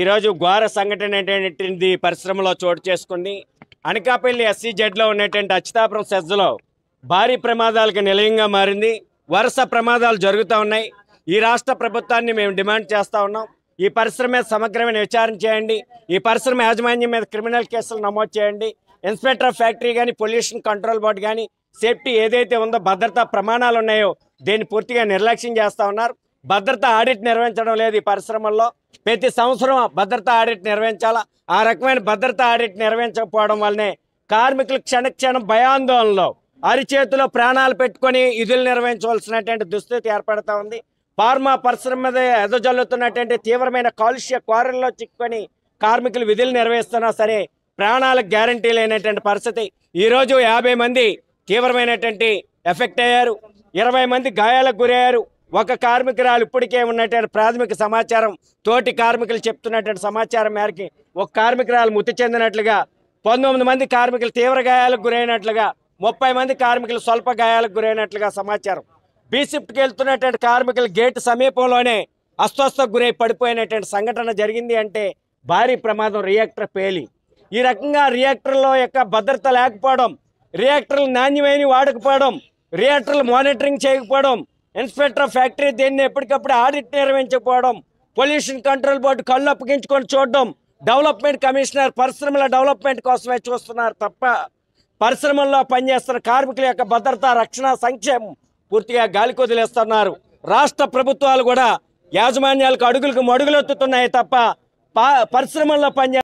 ఈరోజు ఘోర సంఘటన ఏంటంటే పరిశ్రమలో చోటు చేసుకుంది. అనకాపల్లి SEZలో ఉన్నటువంటి అచ్యుతాపురం సెజ్లో భారీ ప్రమాదాలకు నిలయంగా మారింది. వరుస ప్రమాదాలు జరుగుతూ ఉన్నాయి. ఈ రాష్ట్ర ప్రభుత్వాన్ని మేము డిమాండ్ చేస్తూ ఉన్నాం. ఈ పరిశ్రమ మీద సమగ్రమైన విచారణ చేయండి. ఈ పరిశ్రమ యాజమాన్యం మీద క్రిమినల్ కేసులు నమోదు చేయండి. ఇన్స్పెక్టర్ ఆఫ్ ఫ్యాక్టరీ కానీ, పొల్యూషన్ కంట్రోల్ బోర్డు కానీ సేఫ్టీ ఏదైతే ఉందో భద్రతా ప్రమాణాలు ఉన్నాయో దీన్ని పూర్తిగా నిర్లక్ష్యం చేస్తూ ఉన్నారు. భద్రతా ఆడిట్ నిర్వహించడం లేదు. ఈ పరిశ్రమల్లో ప్రతి సంవత్సరం భద్రతా ఆడిట్ నిర్వహించాలా. ఆ రకమైన భద్రతా ఆడిట్ నిర్వహించకపోవడం వల్లనే కార్మికులు క్షణక్షణం భయాందోళనలో అరిచేతిలో ప్రాణాలు పెట్టుకొని విధులు నిర్వహించవలసినటువంటి దుస్థితి ఏర్పడుతూ ఉంది. ఫార్మా పరిశ్రమ మీద ఎదజల్లుతున్నటువంటి తీవ్రమైన కాలుష్య కోరల్లో చిక్కుకొని కార్మికులు విధులు నిర్వహిస్తున్నా సరే ప్రాణాలకు గ్యారంటీ లేనటువంటి పరిస్థితి. ఈరోజు 50 మంది తీవ్రమైనటువంటి ఎఫెక్ట్ అయ్యారు. 20 మంది గాయాలకు గురయ్యారు. ఒక కార్మికురాలు ఇప్పటికే ఉన్నటువంటి ప్రాథమిక సమాచారం, తోటి కార్మికులు చెప్తున్నటువంటి సమాచారం మేరకి ఒక కార్మికురాలు మృతి చెందినట్లుగా, 19 మంది కార్మికులు తీవ్ర గాయాలకు గురైనట్లుగా, 30 మంది కార్మికులు స్వల్ప గాయాలకు గురైనట్లుగా సమాచారం. బి షిఫ్ట్కి వెళ్తున్నటువంటి కార్మికులు గేటు సమీపంలోనే అస్వస్థకు గురై పడిపోయినటువంటి సంఘటన జరిగింది. అంటే భారీ ప్రమాదం, రియాక్టర్ పేలి. ఈ రకంగా రియాక్టర్లో యొక్క భద్రత లేకపోవడం, రియాక్టర్లు నాణ్యమైన వాడకపోవడం, రియాక్టర్లు మానిటరింగ్ చేయకపోవడం, ఇన్స్పెక్టర్ ఆఫ్ ఫ్యాక్టరీ దీన్ని ఎప్పటికప్పుడు ఆడిట్ నిర్వహించకపోవడం, పొల్యూషన్ కంట్రోల్ బోర్డు కళ్ళు అప్పగించుకొని చూడడం, డెవలప్మెంట్ కమిషనర్ పరిశ్రమల డెవలప్మెంట్ కోసమే చూస్తున్నారు తప్ప పరిశ్రమల్లో పనిచేస్తున్న కార్మికుల యొక్క భద్రత, రక్షణ, సంక్షేమం పూర్తిగా గాలికి వదిలేస్తున్నారు. రాష్ట్ర ప్రభుత్వాలు కూడా యాజమాన్యాలకు అడుగులకు మడుగులెత్తుతున్నాయి తప్ప పరిశ్రమల్లో పనిచేస్తున్న